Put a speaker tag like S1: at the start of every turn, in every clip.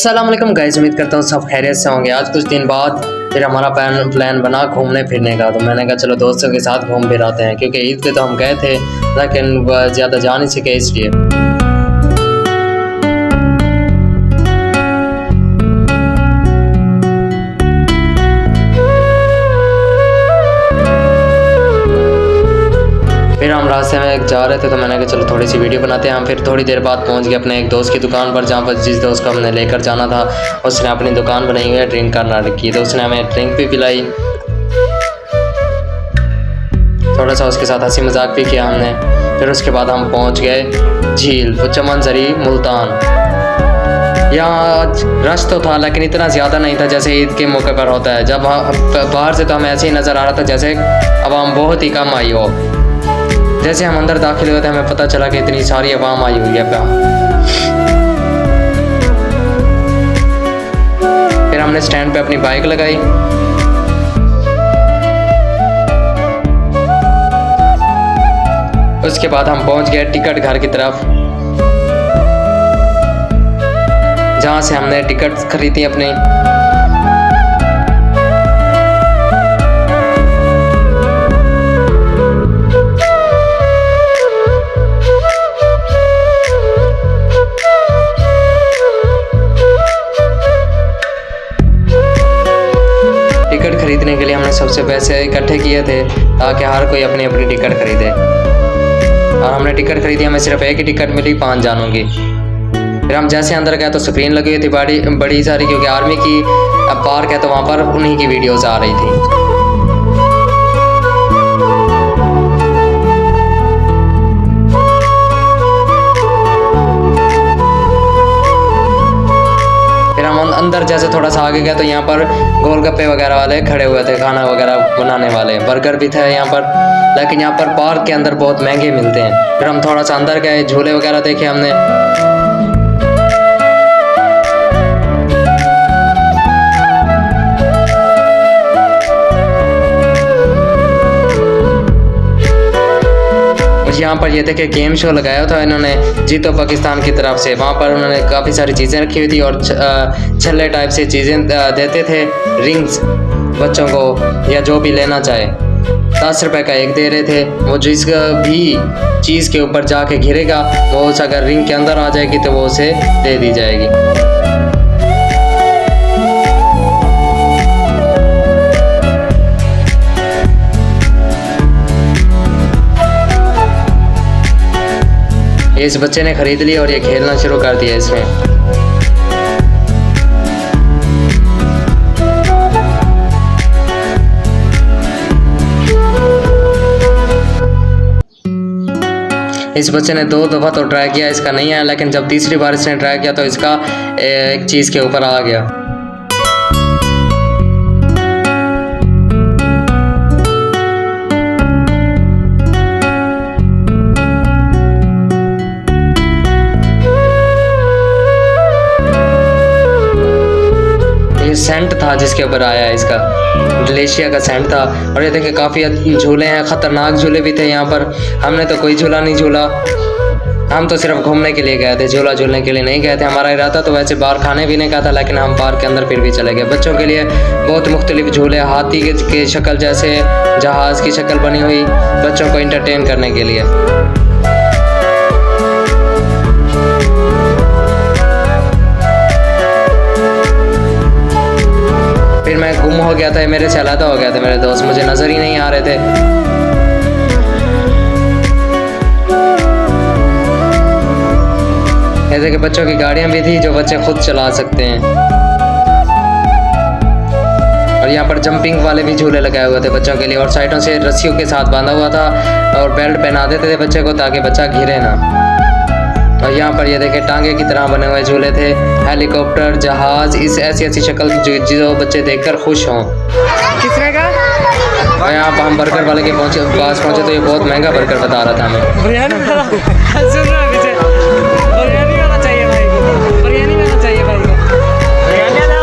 S1: अस्सलाम वालेकुम गाइस, उम्मीद करता हूँ सब खैरियत से होंगे। आज कुछ दिन बाद फिर हमारा प्लान बना घूमने फिरने का, तो मैंने कहा चलो दोस्तों के साथ घूम फिर आते हैं, क्योंकि ईद पे तो हम गए थे लेकिन ज़्यादा जा नहीं सके इसलिए। फिर हम रास्ते में जा रहे थे तो मैंने कहा चलो थोड़ी सी वीडियो बनाते हैं। हम फिर थोड़ी देर बाद पहुंच गए अपने एक दोस्त की दुकान पर, जहाँ पर जिस दोस्त को हमने लेकर जाना था उसने अपनी दुकान बनाई हुई है ड्रिंक करना रखी, तो उसने हमें ड्रिंक भी पिलाई, थोड़ा सा उसके साथ हंसी मजाक भी किया हमने। फिर उसके बाद हम पहुँच गए झील चमनजरी मुल्तान। यहाँ रश तो था लेकिन इतना ज़्यादा नहीं था जैसे ईद के मौके पर होता है। जब बाहर से तो हमें ऐसे ही नज़र आ रहा था जैसे आवाम बहुत ही कम आई हो। जैसे हम अंदर दाखिल हुए थे हमें पता चला कि इतनी सारी आवाम आई हुई है। फिर हमने स्टैंड पे अपनी बाइक लगाई, उसके बाद हम पहुंच गए टिकट घर की तरफ, जहां से हमने टिकट खरीदी अपनी। टिकट खरीदने के लिए हमने सबसे पैसे इकट्ठे किए थे ताकि हर कोई अपनी अपनी टिकट खरीदे, और हमने टिकट खरीदी। हमें सिर्फ एक ही टिकट मिली 5 जानों की। फिर हम जैसे अंदर गए तो स्क्रीन लगी हुई थी बड़ी सारी, क्योंकि आर्मी की पार्क है तो वहाँ पर उन्हीं की वीडियोस आ रही थी। अंदर जैसे थोड़ा सा आगे गया तो यहाँ पर गोलगप्पे वगैरह वाले खड़े हुए थे, खाना वगैरह बनाने वाले, बर्गर भी थे यहाँ पर, लेकिन यहाँ पर पार्क के अंदर बहुत महंगे मिलते हैं। फिर हम थोड़ा सा अंदर गए, झूले वगैरह देखे हमने। यहाँ पर ये देखे गेम शो लगाया था इन्होंने जीतो पाकिस्तान की तरफ से। वहाँ पर उन्होंने काफ़ी सारी चीज़ें रखी हुई थी और छल्ले टाइप से चीज़ें देते थे, रिंग्स बच्चों को या जो भी लेना चाहे। 10 रुपए का एक दे रहे थे। वो जिस भी चीज़ के ऊपर जाके घिरेगा वो उस अगर रिंग के अंदर आ जाएगी तो वो उसे दे दी जाएगी। इस बच्चे ने खरीद ली और ये खेलना शुरू कर दिया इसमें। इस बच्चे ने 2 दफ़ा तो ट्राई किया, इसका नहीं आया, लेकिन जब तीसरी बार इसने ट्राई किया तो इसका एक चीज़ के ऊपर आ गया। सेंट था जिसके ऊपर आया है, इसका मलेशिया का सेंट था। और ये देखिए काफ़ी झूले हैं, ख़तरनाक झूले भी थे यहाँ पर। हमने तो कोई झूला नहीं झूला, हम तो सिर्फ घूमने के लिए गए थे, झूला झूलने के लिए नहीं गए थे। हमारा इरादा तो वैसे बाहर खाने पीने का था, लेकिन हम पार्क के अंदर फिर भी चले गए। बच्चों के लिए बहुत मुख्तलिफ झूले, हाथी के शक्ल जैसे जहाज़ की शक्ल बनी हुई, बच्चों को इंटरटेन करने के लिए। फिर मैं गुम हो गया था, मेरे से अलग हो गया था मेरे दोस्त, मुझे नज़र ही नहीं आ रहे थे। ऐसे कि बच्चों की गाड़ियाँ भी थी जो बच्चे खुद चला सकते हैं, और यहाँ पर जंपिंग वाले भी झूले लगाए हुए थे बच्चों के लिए, और साइडों से रस्सियों के साथ बांधा हुआ था और बेल्ट पहना देते थे बच्चे को ताकि बच्चा घिरे ना। और यहाँ पर ये देखे टांगे की तरह बने हुए झूले थे, हेलीकॉप्टर, जहाज, इस ऐसी शक्ल जो बच्चे देखकर खुश हों।
S2: कितने का?
S1: और यहाँ पर हम बर्गर वाले के पास पहुँचे तो ये बहुत महंगा बर्गर बता रहा था हमें।
S2: बिरयानी सुन रहा है पीछे, बिरयानी वाला चाहिए भाई को, बिरयानी वाला चाहिए भाई को, बिरयानी वाला।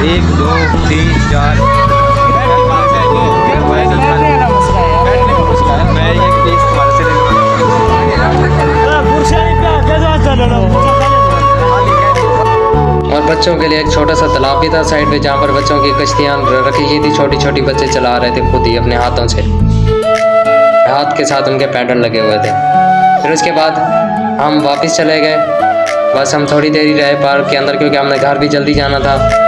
S3: 1 2 3 4 मैं ये प्लीज तुम्हारे से
S1: बच्चों के लिए एक छोटा सा तालाब भी था साइड में, जहाँ पर बच्चों की कश्तियाँ रखी गई थी। छोटी छोटी बच्चे चला रहे थे खुद ही अपने हाथों से, हाथ के साथ उनके पैडल लगे हुए थे। फिर उसके बाद हम वापस चले गए। बस हम थोड़ी देर ही रहे पार्क के अंदर, क्योंकि हमने घर भी जल्दी जाना था।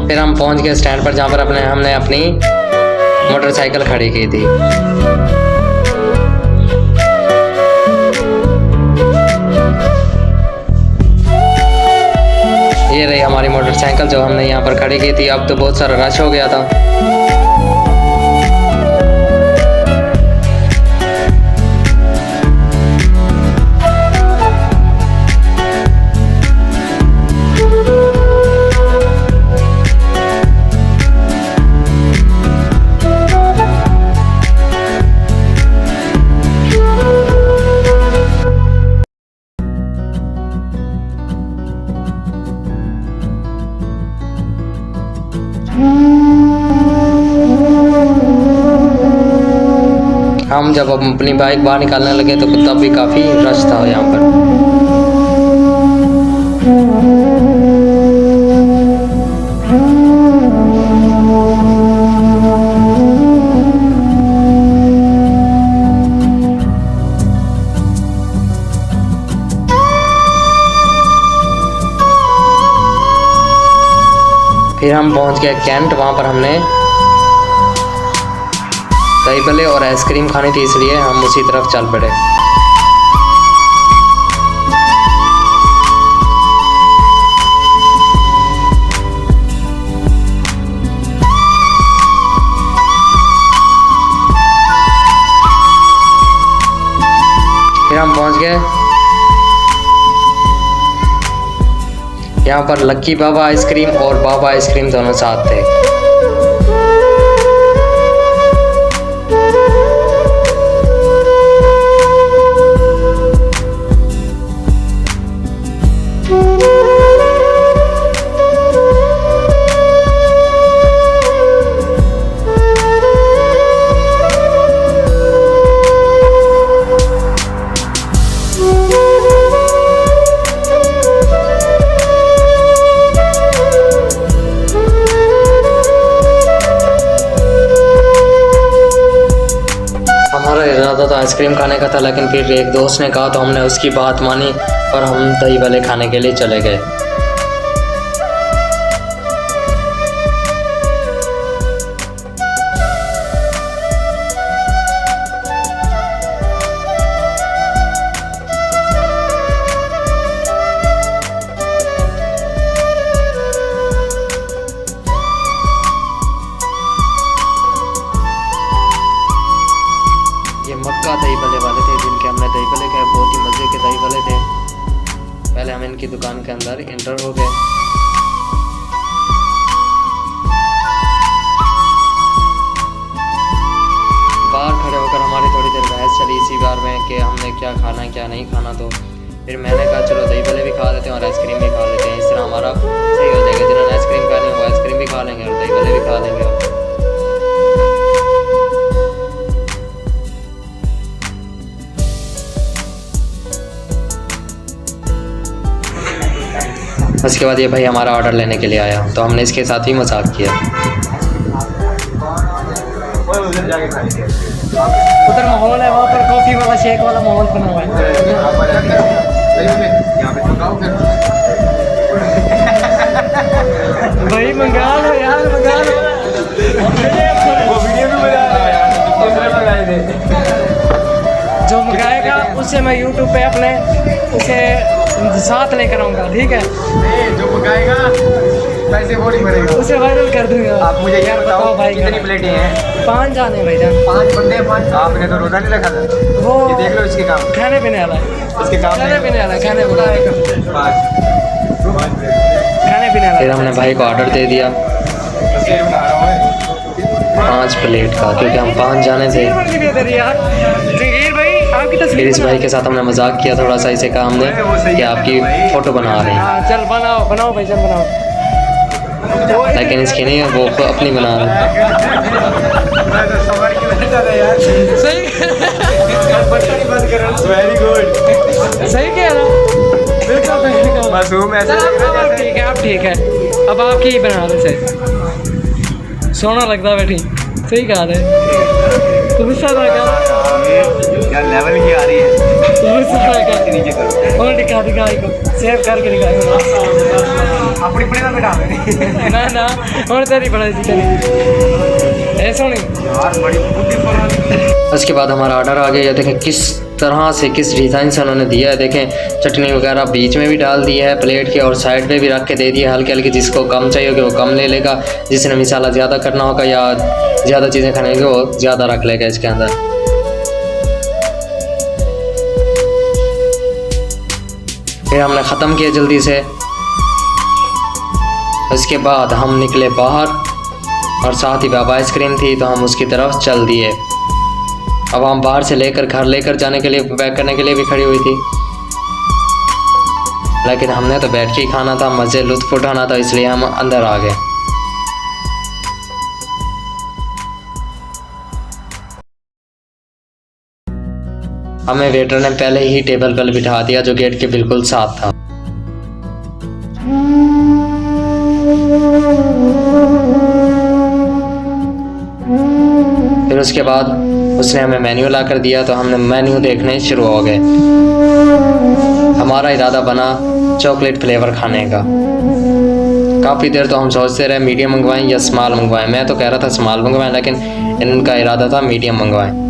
S1: फिर हम पहुंच गए स्टैंड पर, जहाँ पर हमने अपनी मोटरसाइकिल खड़ी की थी। ये रही हमारी मोटरसाइकिल जो हमने यहाँ पर खड़ी की थी। अब तो बहुत सारा रश हो गया था। हम जब अपनी बाइक बाहर निकालने लगे तो तब भी काफ़ी रश था यहाँ पर। फिर हम पहुँच गए कैंट। वहाँ पर हमने दही भल्ले और आइसक्रीम खानी थी, इसलिए हम उसी तरफ चल पड़े। फिर हम पहुंच गए यहाँ पर। लक्की बाबा आइसक्रीम और बाबा आइसक्रीम दोनों साथ थे। इरादा तो आइसक्रीम खाने का था, लेकिन फिर एक दोस्त ने कहा तो हमने उसकी बात मानी और हम दही भल्ले खाने के लिए चले गए। मक्का दही भल्ले वाले थे जिनके हमने दही भल्ले खाए। बहुत ही मज़े के दही भल्ले थे। पहले हम इनकी दुकान के अंदर एंटर हो गए। बाहर खड़े होकर हमारी थोड़ी देर बहस चली इसी बार में कि हमने क्या खाना है क्या नहीं खाना। तो फिर मैंने कहा चलो दही भल्ले भी खा लेते हैं और आइसक्रीम भी खा लेते हैं, इस तरह हमारा सही हो जाएगा। जिन्होंने आइसक्रीम खानी है वो आइसक्रीम भी खा लेंगे और दही भल्ले भी खा लेंगे। उसके बाद ये भाई हमारा ऑर्डर लेने के लिए आया तो हमने इसके साथ भी मजाक किया।
S2: उधर माहौल है, वहाँ पर कॉफ़ी वाला शेक वाला माहौल बना हुआ है। भाई मंगा लो यार, मंगा लो। जो मंगाएगा उससे मैं यूट्यूब पे अपने उसे साथ लेकर आऊँगा, ठीक है?
S3: जो मंगाएगा पैसे वो नहीं भरेगा,
S2: उसे वायरल कर दूंगा।
S3: आप मुझे यार बताओ
S2: भाई
S3: कितनी प्लेटें हैं?
S2: 5 जाने भाई जान।
S3: 5 बंदे 5। आपने तो रोज़ा नहीं रखा था।
S2: वो
S3: ये देख लो इसके काम,
S2: खाने पीने वाला है।
S3: इसके काम
S2: खाने पीने वाला है, खाने पीने वाला
S3: फिर
S2: है।
S1: हमने भाई को ऑर्डर दे दिया। 5 प्लेट का, क्योंकि हम 5 जाने थे।
S2: जंगीर भाई आपकी
S1: फिर
S2: तस्वीर
S1: इस भाई के साथ हमने मजाक किया थोड़ा सा, इसे कहा हमने कि आपकी फ़ोटो बना रहे हैं,
S2: हाँ चल बनाओ बनाओ भाई चल बनाओ।
S1: लेकिन इसकी नहीं है, वो अपनी बना रहे हैं।
S3: मैं तो समझ के बैठा था यार।
S2: सही
S3: वेरी गुड।
S2: सही कह रहा बिल्कुल।
S3: मासूम ऐसे
S2: अब ठीक है, अब ठीक है, अब आपकी ही बना रहे सही सोना लगता है बैठी। सही कहा रहे तो गुस्सा था क्या
S3: यार लेवल की आ रही है।
S2: नीचे करो और दिखा को सेव करके दिखा
S3: अपनी अपनी ना बिठा दे
S2: ना ना और तेरी बड़ा जी तेरी ऐसा नहीं
S3: यार, बड़ी ब्यूटीफुल।
S1: उसके बाद हमारा ऑर्डर आ गया। ये देखें किस तरह से, किस डिज़ाइन से उन्होंने दिया है। देखें चटनी वगैरह बीच में भी डाल दी है प्लेट के, और साइड पे भी रख के दे दिया हल्के हल्के। जिसको कम चाहिए होगा वो कम ले लेगा, जिसने मसाला ज़्यादा करना होगा या ज़्यादा चीज़ें खाने होंगे वो ज़्यादा रख लेगा इसके अंदर। फिर हमने ख़त्म किया जल्दी से। उसके बाद हम निकले बाहर, और साथ ही बाबा आइसक्रीम थी तो हम उसकी तरफ चल दिए। अब हम बाहर से लेकर घर लेकर जाने के लिए, पैक करने के लिए भी खड़ी हुई थी, लेकिन हमने तो बैठ के ही खाना था, मज़े लुत्फ़ उठाना था, इसलिए हम अंदर आ गए। हमें वेटर ने पहले ही टेबल पर बिठा दिया जो गेट के बिल्कुल साथ था। फिर उसके बाद उसने हमें मेन्यू ला कर दिया तो हमने मेन्यू देखने शुरू हो गए। हमारा इरादा बना चॉकलेट फ्लेवर खाने का। काफ़ी देर तो हम सोचते रहे मीडियम मंगवाएं या स्मॉल मंगवाएं। मैं तो कह रहा था स्मॉल मंगवाएं, लेकिन इनका इरादा था मीडियम मंगवाएं।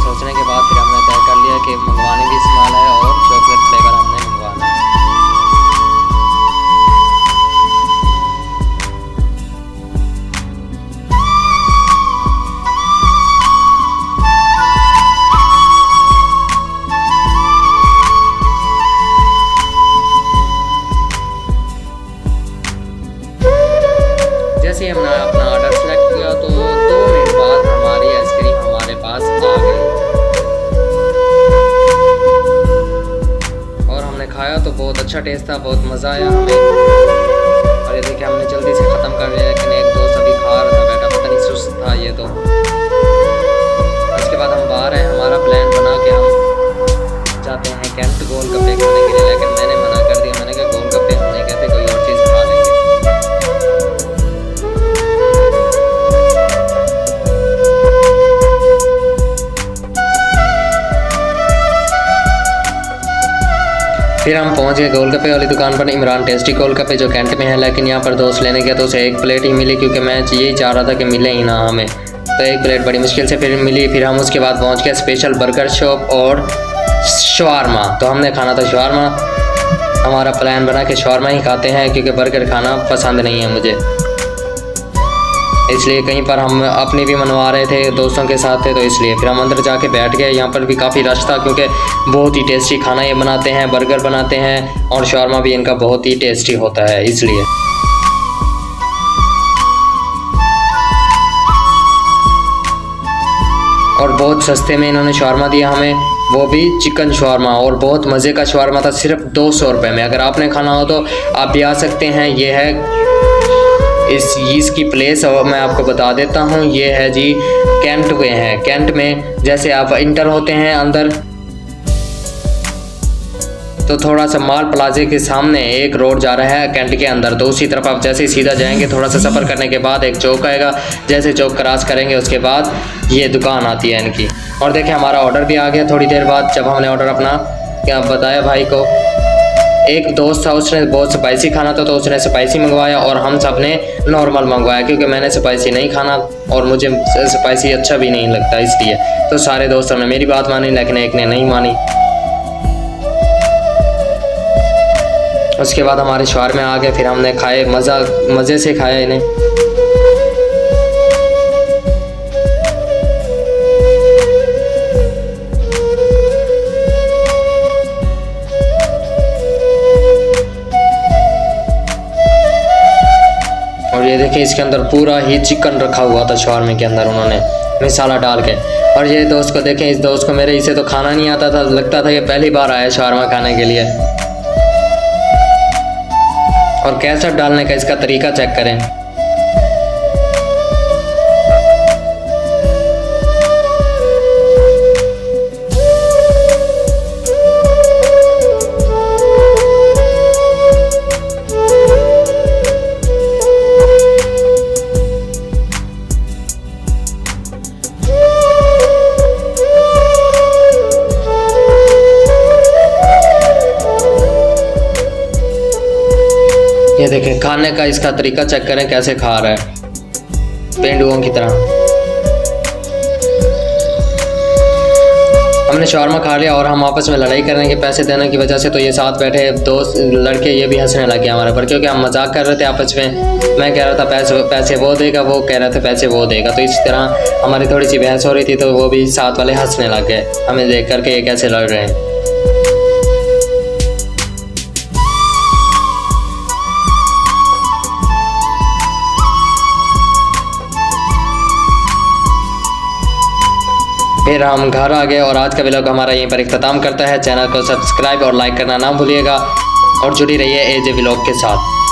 S1: सोचने के बाद फिर हमने तय कर लिया कि मंगवाने भी स्मॉल है और चॉकलेट फ्लेवर हमने मंगवाना है। जैसे हमने अपना ऑर्डर सेलेक्ट किया तो 2 मिनट बाद हमारी आइसक्रीम हमारे पास आ गई, और हमने खाया तो बहुत अच्छा टेस्ट था, बहुत मज़ा आया हमें। और ये देखिए हमने जल्दी से ख़त्म कर लिया, लेकिन एक दोस्त अभी खा रहा था बैठा, पता नहीं सुस्त था ये तो। उसके बाद हम बाहर हैं, हमारा प्लान बना के हम जाते हैं कैंट गोलगप्पे खाने के लिए, लेकिन मैंने मना कर दिया। मैंने कहा गोलगप्पे हम नहीं कहते, कोई और चीज़ खा लेंगे। फिर हम पहुंच गए गोलगप्पे वाली दुकान पर, इमरान टेस्टी गोलगप्पे, जो कैंट में है। लेकिन यहाँ पर दोस्त लेने गया तो उसे 1 प्लेट ही मिली, क्योंकि मैं यही चाह रहा था कि मिले ही ना हमें, तो 1 प्लेट बड़ी मुश्किल से फिर मिली। फिर हम उसके बाद पहुँच गए स्पेशल बर्गर शॉप और शवारमा। तो हमने खाना था शवारमा। हमारा प्लान बना कि शवारमा ही खाते हैं, क्योंकि बर्गर खाना पसंद नहीं है मुझे, इसलिए कहीं पर हम अपनी भी मनवा रहे थे, दोस्तों के साथ थे, तो इसलिए फिर हम अंदर जाके बैठ गए। यहाँ पर भी काफ़ी रश था, क्योंकि बहुत ही टेस्टी खाना ये बनाते हैं, बर्गर बनाते हैं, और शवारमा भी इनका बहुत ही टेस्टी होता है, इसलिए। और बहुत सस्ते में इन्होंने शवारमा दिया हमें, वो भी चिकन शवारमा, और बहुत मज़े का शवारमा था, सिर्फ 200 रुपये में। अगर आपने खाना हो तो आप भी आ सकते हैं। ये है इसकी प्लेस, और मैं आपको बता देता हूँ, ये है जी कैंट में है। कैंट में जैसे आप इंटर होते हैं अंदर, तो थोड़ा सा माल प्लाजे के सामने एक रोड जा रहा है कैंट के अंदर, तो उसी तरफ आप जैसे ही सीधा जाएंगे, थोड़ा सा सफ़र करने के बाद एक चौक आएगा। जैसे चौक क्रॉस करेंगे उसके बाद ये दुकान आती है इनकी। और देखिए हमारा ऑर्डर भी आ गया थोड़ी देर बाद, जब हमने ऑर्डर अपना क्या बताया भाई को। एक दोस्त था, उसने बहुत स्पाइसी खाना था, तो उसने स्पाइसी मंगवाया, और हम सब ने नॉर्मल मंगवाया, क्योंकि मैंने स्पाइसी नहीं खाना और मुझे स्पाइसी अच्छा भी नहीं लगता, इसलिए। तो सारे दोस्तों ने मेरी बात मानी, लेकिन एक ने नहीं मानी। उसके बाद हमारे शवार में आ गए, फिर हमने खाए, मज़े से खाया इन्हें। देखिए इसके अंदर पूरा ही चिकन रखा हुआ था शवारमे के अंदर उन्होंने मसाला डाल के। और ये दोस्त को देखें, इस दोस्त को मेरे इसे तो खाना नहीं आता था, लगता था ये पहली बार आया शवारमा खाने के लिए। और केचप डालने का इसका तरीका चेक करें। ये देखें खाने का इसका तरीका चेक करें कैसे खा रहा है, पेंडुओं की तरह। हमने शवारमा खा लिया और हम आपस में लड़ाई करने के पैसे देने की वजह से तो ये साथ बैठे दोस्त लड़के ये भी हंसने लगे हमारे पर, क्योंकि हम मजाक कर रहे थे आपस में। मैं कह रहा था पैसे वो देगा, वो कह रहे थे पैसे वो देगा, तो इस तरह हमारी थोड़ी सी बहस हो रही थी, तो वो भी साथ वाले हंसने लग गए हमें देख करके ये कैसे लड़ रहे हैं। फिर हम घर आ गए और आज का व्लॉग हमारा यहीं पर इख्तिताम करता है। चैनल को सब्सक्राइब और लाइक करना ना भूलिएगा और जुड़ी रहिए एजे व्लॉग के साथ।